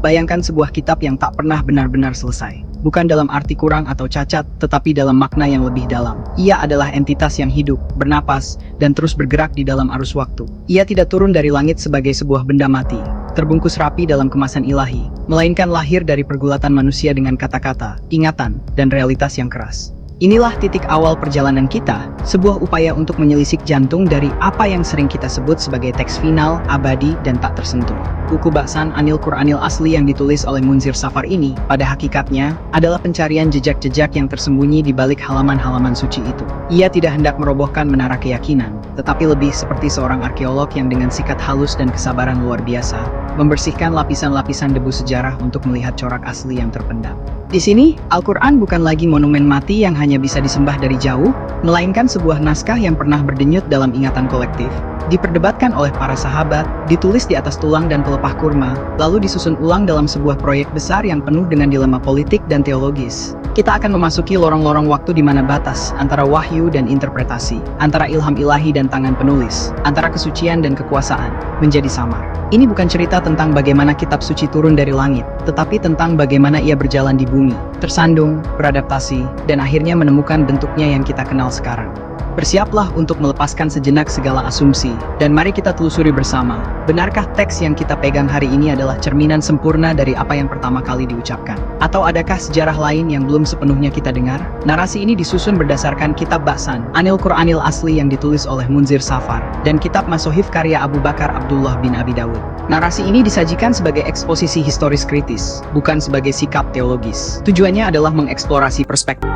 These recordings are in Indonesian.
Bayangkan sebuah kitab yang tak pernah benar-benar selesai. Bukan dalam arti kurang atau cacat, tetapi dalam makna yang lebih dalam. Ia adalah entitas yang hidup, bernapas, dan terus bergerak di dalam arus waktu. Ia tidak turun dari langit sebagai sebuah benda mati, terbungkus rapi dalam kemasan ilahi, melainkan lahir dari pergulatan manusia dengan kata-kata, ingatan, dan realitas yang keras. Inilah titik awal perjalanan kita, sebuah upaya untuk menyelisik jantung dari apa yang sering kita sebut sebagai teks final, abadi, dan tak tersentuh. Buku Ba'san Anil Qur'anil asli yang ditulis oleh Munzir Safar ini, pada hakikatnya, adalah pencarian jejak-jejak yang tersembunyi di balik halaman-halaman suci itu. Ia tidak hendak merobohkan menara keyakinan, tetapi lebih seperti seorang arkeolog yang dengan sikat halus dan kesabaran luar biasa, membersihkan lapisan-lapisan debu sejarah untuk melihat corak asli yang terpendam. Di sini, Al-Quran bukan lagi monumen mati yang hanya bisa disembah dari jauh, melainkan sebuah naskah yang pernah berdenyut dalam ingatan kolektif, diperdebatkan oleh para sahabat, ditulis di atas tulang dan pelepah kurma, lalu disusun ulang dalam sebuah proyek besar yang penuh dengan dilema politik dan teologis. Kita akan memasuki lorong-lorong waktu di mana batas antara wahyu dan interpretasi, antara ilham ilahi dan tangan penulis, antara kesucian dan kekuasaan, menjadi samar. Ini bukan cerita tentang bagaimana kitab suci turun dari langit, tetapi tentang bagaimana ia berjalan di bumi, tersandung, beradaptasi, dan akhirnya menemukan bentuknya yang kita kenal sekarang. Bersiaplah untuk melepaskan sejenak segala asumsi, dan mari kita telusuri bersama, benarkah teks yang kita pegang hari ini adalah cerminan sempurna dari apa yang pertama kali diucapkan? Atau adakah sejarah lain yang belum sepenuhnya kita dengar? Narasi ini disusun berdasarkan kitab Ba'san Anil Qur'anil asli yang ditulis oleh Munzir Safar, dan kitab Masohif karya Abu Bakar Abdullah bin Abi Dawud. Narasi ini disajikan sebagai eksposisi historis kritis, bukan sebagai sikap teologis. Tujuannya adalah mengeksplorasi perspektif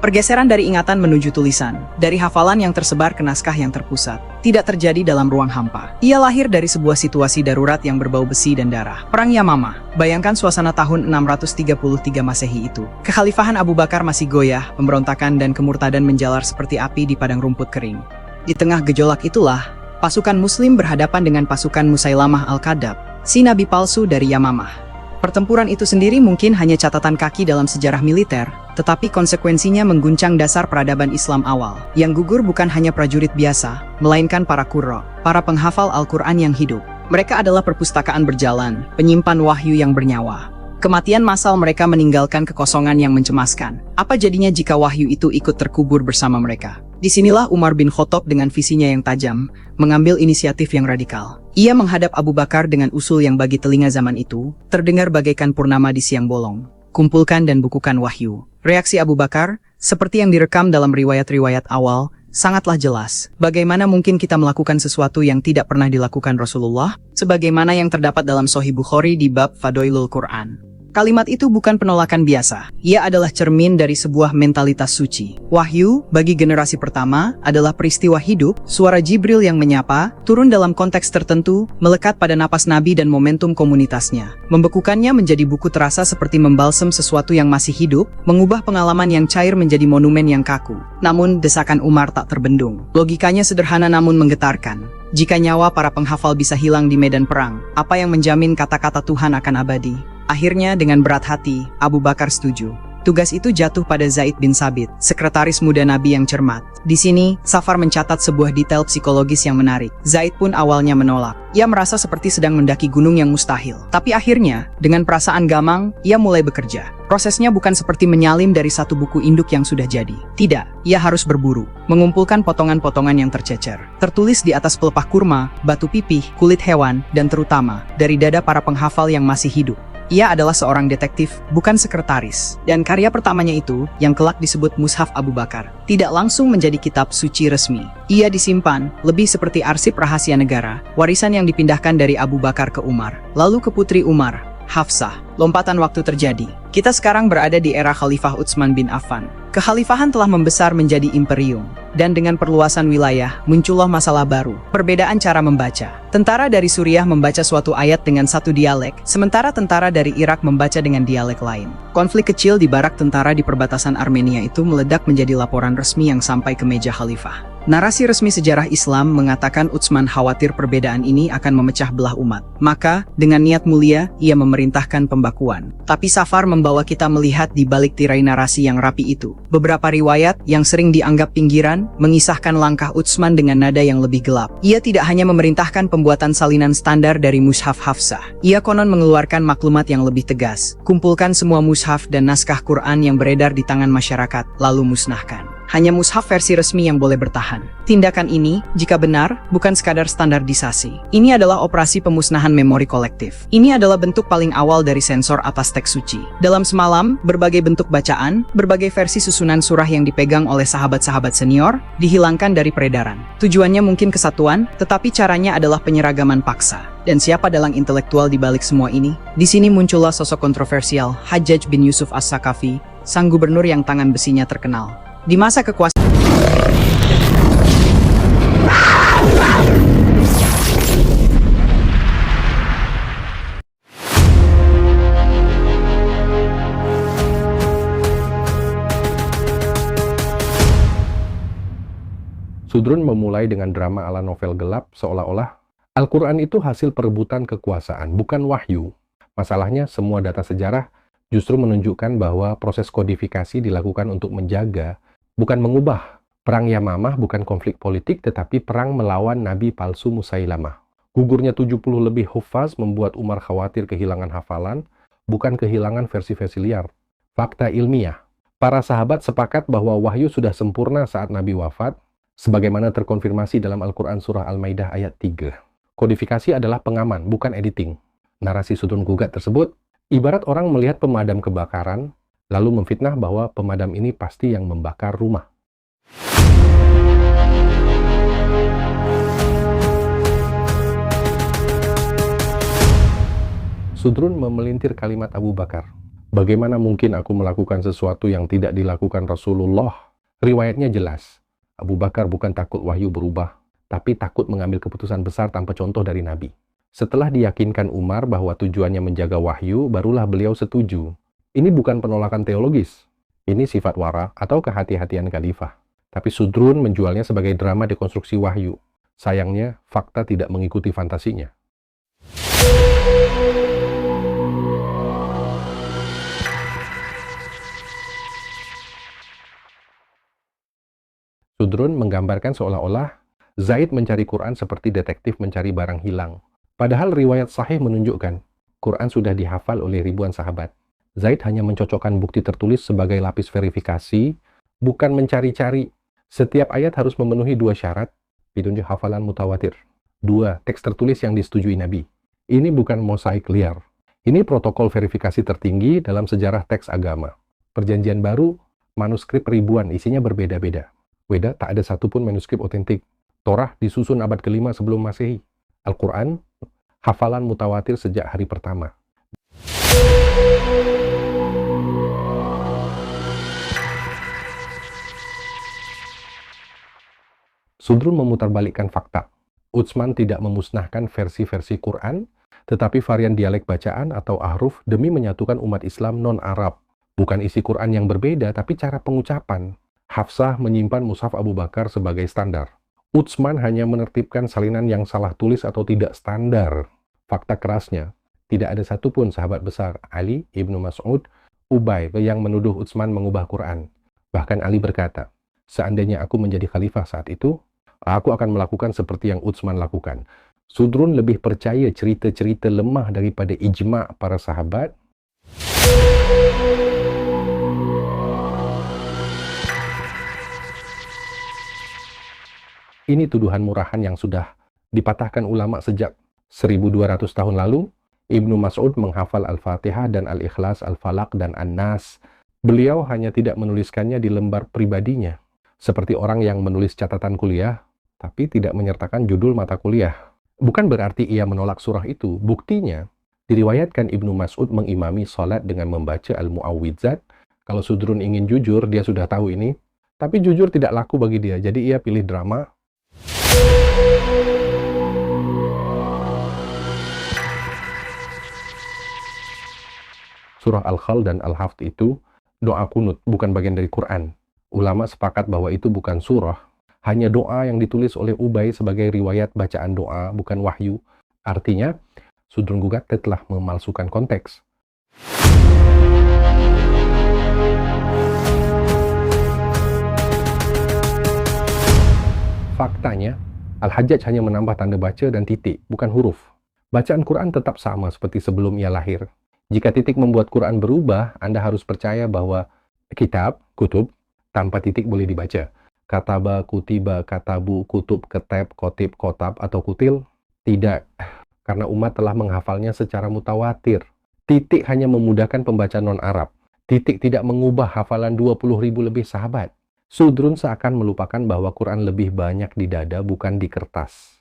pergeseran dari ingatan menuju tulisan, dari hafalan yang tersebar ke naskah yang terpusat, tidak terjadi dalam ruang hampa. Ia lahir dari sebuah situasi darurat yang berbau besi dan darah. Perang Yamamah. Bayangkan suasana tahun 633 Masehi itu. Kekhalifahan Abu Bakar masih goyah, pemberontakan dan kemurtadan menjalar seperti api di padang rumput kering. Di tengah gejolak itulah, pasukan Muslim berhadapan dengan pasukan Musailamah Al-Kadzab, si nabi palsu dari Yamamah. Pertempuran itu sendiri mungkin hanya catatan kaki dalam sejarah militer, tetapi konsekuensinya mengguncang dasar peradaban Islam awal. Yang gugur bukan hanya prajurit biasa, melainkan para qurra, para penghafal Al-Quran yang hidup. Mereka adalah perpustakaan berjalan, penyimpan wahyu yang bernyawa. Kematian massal mereka meninggalkan kekosongan yang mencemaskan. Apa jadinya jika wahyu itu ikut terkubur bersama mereka? Disinilah Umar bin Khattab dengan visinya yang tajam, mengambil inisiatif yang radikal. Ia menghadap Abu Bakar dengan usul yang bagi telinga zaman itu, terdengar bagaikan purnama di siang bolong. Kumpulkan dan bukukan wahyu. Reaksi Abu Bakar, seperti yang direkam dalam riwayat-riwayat awal, sangatlah jelas. Bagaimana mungkin kita melakukan sesuatu yang tidak pernah dilakukan Rasulullah? Sebagaimana yang terdapat dalam Sahih Bukhari di bab Fadailul Quran. Kalimat itu bukan penolakan biasa. Ia adalah cermin dari sebuah mentalitas suci. Wahyu, bagi generasi pertama, adalah peristiwa hidup, suara Jibril yang menyapa, turun dalam konteks tertentu, melekat pada napas Nabi dan momentum komunitasnya. Membekukannya menjadi buku terasa seperti membalsem sesuatu yang masih hidup, mengubah pengalaman yang cair menjadi monumen yang kaku. Namun, desakan Umar tak terbendung. Logikanya sederhana namun menggetarkan. Jika nyawa para penghafal bisa hilang di medan perang, apa yang menjamin kata-kata Tuhan akan abadi? Akhirnya dengan berat hati, Abu Bakar setuju. Tugas itu jatuh pada Zaid bin Sabit, sekretaris muda Nabi yang cermat. Di sini, Safar mencatat sebuah detail psikologis yang menarik. Zaid pun awalnya menolak. Ia merasa seperti sedang mendaki gunung yang mustahil. Tapi akhirnya, dengan perasaan gamang, ia mulai bekerja. Prosesnya bukan seperti menyalim dari satu buku induk yang sudah jadi. Tidak, ia harus berburu, mengumpulkan potongan-potongan yang tercecer. Tertulis di atas pelepah kurma, batu pipih, kulit hewan, dan terutama, dari dada para penghafal yang masih hidup. Ia adalah seorang detektif, bukan sekretaris. Dan karya pertamanya itu, yang kelak disebut Mushaf Abu Bakar, tidak langsung menjadi kitab suci resmi. Ia disimpan, lebih seperti arsip rahasia negara, warisan yang dipindahkan dari Abu Bakar ke Umar, lalu ke putri Umar, Hafsah. Lompatan waktu terjadi. Kita sekarang berada di era Khalifah Utsman bin Affan. Kekhalifahan telah membesar menjadi imperium. Dan dengan perluasan wilayah, muncullah masalah baru. Perbedaan cara membaca. Tentara dari Suriah membaca suatu ayat dengan satu dialek, sementara tentara dari Irak membaca dengan dialek lain. Konflik kecil di barak tentara di perbatasan Armenia itu meledak menjadi laporan resmi yang sampai ke meja khalifah. Narasi resmi sejarah Islam mengatakan Utsman khawatir perbedaan ini akan memecah belah umat. Maka, dengan niat mulia, ia memerintahkan pembakuan. Tapi Safar membawa kita melihat di balik tirai narasi yang rapi itu. Beberapa riwayat yang sering dianggap pinggiran, kemudian, mengisahkan langkah Utsman dengan nada yang lebih gelap. Ia tidak hanya memerintahkan pembuatan salinan standar dari mushaf Hafsah. Ia konon mengeluarkan maklumat yang lebih tegas. Kumpulkan semua mushaf dan naskah Quran yang beredar di tangan masyarakat, lalu musnahkan. Hanya mushaf versi resmi yang boleh bertahan. Tindakan ini, jika benar, bukan sekadar standarisasi. Ini adalah operasi pemusnahan memori kolektif. Ini adalah bentuk paling awal dari sensor atas teks suci. Dalam semalam, berbagai bentuk bacaan, berbagai versi susunan surah yang dipegang oleh sahabat-sahabat senior, dihilangkan dari peredaran. Tujuannya mungkin kesatuan, tetapi caranya adalah penyeragaman paksa. Dan siapa dalang intelektual di balik semua ini? Di sini muncullah sosok kontroversial, Hajjaj bin Yusuf As-Saqafi, sang gubernur yang tangan besinya terkenal. Di masa kekuasaan Sudrun memulai dengan drama ala novel gelap, seolah-olah Al-Quran itu hasil perebutan kekuasaan, bukan wahyu. Masalahnya, semua data sejarah justru menunjukkan bahwa proses kodifikasi dilakukan untuk menjaga, bukan mengubah. Perang Yamamah bukan konflik politik, tetapi perang melawan Nabi palsu Musailamah. Gugurnya 70 lebih hufaz membuat Umar khawatir kehilangan hafalan, bukan kehilangan versi-versi liar. Fakta ilmiah. Para sahabat sepakat bahwa wahyu sudah sempurna saat Nabi wafat, sebagaimana terkonfirmasi dalam Al-Quran Surah Al-Maidah ayat 3. Kodifikasi adalah pengaman, bukan editing. Narasi Sudrun Gugat tersebut, ibarat orang melihat pemadam kebakaran, lalu memfitnah bahwa pemadam ini pasti yang membakar rumah. Sudrun memelintir kalimat Abu Bakar. Bagaimana mungkin aku melakukan sesuatu yang tidak dilakukan Rasulullah? Riwayatnya jelas. Abu Bakar bukan takut wahyu berubah, tapi takut mengambil keputusan besar tanpa contoh dari Nabi. Setelah diyakinkan Umar bahwa tujuannya menjaga wahyu, barulah beliau setuju. Ini bukan penolakan teologis. Ini sifat wara atau kehati-hatian khalifah. Tapi Sudrun menjualnya sebagai drama dekonstruksi wahyu. Sayangnya, fakta tidak mengikuti fantasinya. Sudrun menggambarkan seolah-olah Zaid mencari Quran seperti detektif mencari barang hilang. Padahal riwayat sahih menunjukkan Quran sudah dihafal oleh ribuan sahabat. Zaid hanya mencocokkan bukti tertulis sebagai lapis verifikasi, bukan mencari-cari. Setiap ayat harus memenuhi 2 syarat, ditunjuk hafalan mutawatir. 2, teks tertulis yang disetujui Nabi. Ini bukan mosaik liar. Ini protokol verifikasi tertinggi dalam sejarah teks agama. Perjanjian baru, manuskrip ribuan, isinya berbeda-beda. Weda tak ada satupun manuskrip otentik. Torah disusun abad ke-5 sebelum Masehi. Al-Quran, hafalan mutawatir sejak hari pertama. Sudrun memutarbalikkan fakta. Utsman tidak memusnahkan versi-versi Quran, tetapi varian dialek bacaan atau ahruf demi menyatukan umat Islam non-Arab. Bukan isi Quran yang berbeda, tapi cara pengucapan. Hafsah menyimpan mushaf Abu Bakar sebagai standar. Utsman hanya menertibkan salinan yang salah tulis atau tidak standar. Fakta kerasnya, tidak ada satupun sahabat besar, Ali, Ibnu Mas'ud, Ubay, yang menuduh Utsman mengubah Quran. Bahkan Ali berkata, seandainya aku menjadi khalifah saat itu, aku akan melakukan seperti yang Utsman lakukan. Sudrun lebih percaya cerita-cerita lemah daripada ijma' para sahabat. Ini tuduhan murahan yang sudah dipatahkan ulama sejak 1200 tahun lalu. Ibnu Mas'ud menghafal Al-Fatihah dan Al-Ikhlas, Al-Falaq, dan An-Nas. Beliau hanya tidak menuliskannya di lembar pribadinya, seperti orang yang menulis catatan kuliah, tapi tidak menyertakan judul mata kuliah. Bukan berarti ia menolak surah itu. Buktinya, diriwayatkan Ibnu Mas'ud mengimami salat dengan membaca Al-Mu'awwidzat. Kalau Sudrun ingin jujur, dia sudah tahu ini. Tapi jujur tidak laku bagi dia, jadi ia pilih drama. Surah Al-Khal dan Al-Hafd itu doa kunut, bukan bagian dari Quran. Ulama sepakat bahwa itu bukan surah, hanya doa yang ditulis oleh Ubay sebagai riwayat bacaan doa, bukan wahyu. Artinya, Sudrun Gugat telah memalsukan konteks. Faktanya, Al-Hajjaj hanya menambah tanda baca dan titik, bukan huruf. Bacaan Quran tetap sama seperti sebelum ia lahir. Jika titik membuat Quran berubah, Anda harus percaya bahwa kitab, kutub, tanpa titik boleh dibaca. Kataba, kutiba, katabu, kutub, keteb, kotib, kotab, atau kutil, tidak. Karena umat telah menghafalnya secara mutawatir. Titik hanya memudahkan pembaca non-Arab. Titik tidak mengubah hafalan 20.000 lebih sahabat. Sudrun seakan melupakan bahwa Quran lebih banyak di dada, bukan di kertas.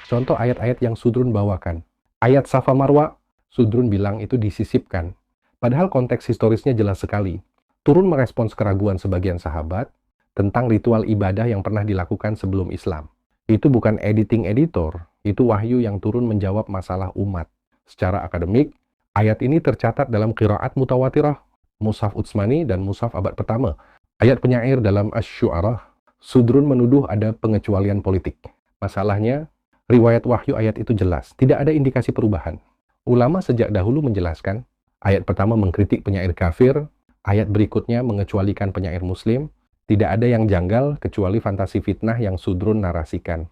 Contoh ayat-ayat yang Sudrun bawakan. Ayat Safa Marwa, Sudrun bilang itu disisipkan. Padahal konteks historisnya jelas sekali. Turun merespons keraguan sebagian sahabat tentang ritual ibadah yang pernah dilakukan sebelum Islam. Itu bukan editing editor, itu wahyu yang turun menjawab masalah umat. Secara akademik, ayat ini tercatat dalam qiraat mutawatirah, Mushaf Utsmani dan Mushaf abad pertama. Ayat penyair dalam Asy-Syu'ara, Sudrun menuduh ada pengecualian politik. Masalahnya, riwayat wahyu ayat itu jelas, tidak ada indikasi perubahan. Ulama sejak dahulu menjelaskan, ayat pertama mengkritik penyair kafir, ayat berikutnya mengecualikan penyair muslim, tidak ada yang janggal kecuali fantasi fitnah yang Sudrun narasikan.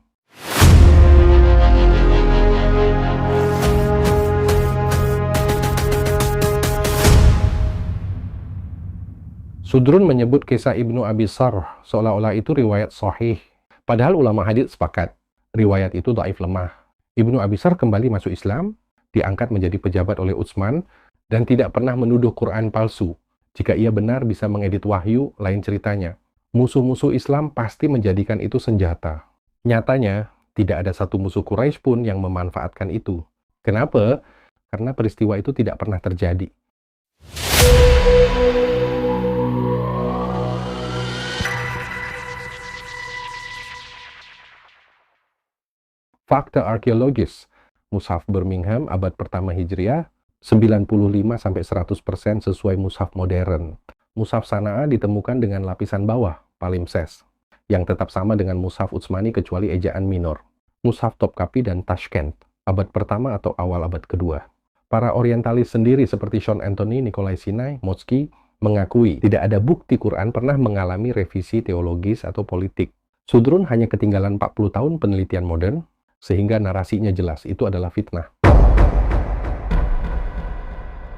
Sudrun menyebut kisah Ibnu Abi Sarh seolah-olah itu riwayat sahih. Padahal ulama hadits sepakat, riwayat itu dhaif lemah. Ibnu Abi Sarh kembali masuk Islam, diangkat menjadi pejabat oleh Utsman, dan tidak pernah menuduh Quran palsu. Jika ia benar bisa mengedit wahyu, lain ceritanya. Musuh-musuh Islam pasti menjadikan itu senjata. Nyatanya, tidak ada satu musuh Quraisy pun yang memanfaatkan itu. Kenapa? Karena peristiwa itu tidak pernah terjadi. Fakta arkeologis, Mushaf Birmingham abad pertama Hijriah, 95-100% sesuai mushaf modern. Mushaf Sana'a ditemukan dengan lapisan bawah, palimpsest, yang tetap sama dengan Mushaf Utsmani kecuali ejaan minor. Mushaf Topkapi dan Tashkent, abad pertama atau awal abad kedua. Para orientalis sendiri seperti Sean Anthony, Nikolai Sinai, Motzki, mengakui tidak ada bukti Quran pernah mengalami revisi teologis atau politik. Sudrun hanya ketinggalan 40 tahun penelitian modern, sehingga narasinya jelas, itu adalah fitnah.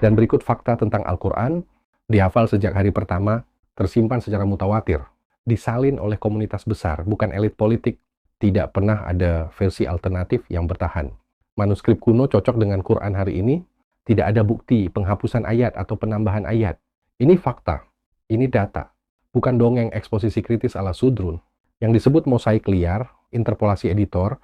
Dan berikut fakta tentang Al-Quran, dihafal sejak hari pertama, tersimpan secara mutawatir, disalin oleh komunitas besar, bukan elit politik, tidak pernah ada versi alternatif yang bertahan. Manuskrip kuno cocok dengan Quran hari ini, tidak ada bukti penghapusan ayat atau penambahan ayat. Ini fakta, ini data, bukan dongeng eksposisi kritis ala Sudrun. Yang disebut mosaik liar, interpolasi editor,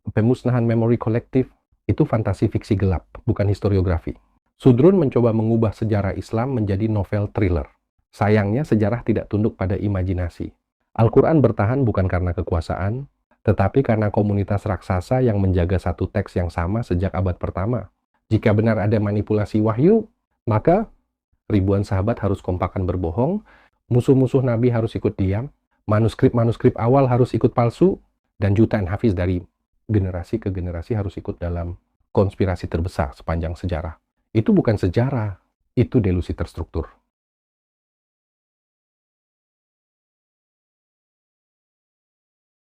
pemusnahan memori kolektif, itu fantasi fiksi gelap, bukan historiografi. Sudrun mencoba mengubah sejarah Islam menjadi novel thriller. Sayangnya sejarah tidak tunduk pada imajinasi. Al-Quran bertahan bukan karena kekuasaan, tetapi karena komunitas raksasa yang menjaga satu teks yang sama sejak abad pertama. Jika benar ada manipulasi wahyu, maka ribuan sahabat harus kompakan berbohong, musuh-musuh Nabi harus ikut diam, manuskrip-manuskrip awal harus ikut palsu, dan jutaan hafiz dari generasi ke generasi harus ikut dalam konspirasi terbesar sepanjang sejarah. Itu bukan sejarah, itu delusi terstruktur.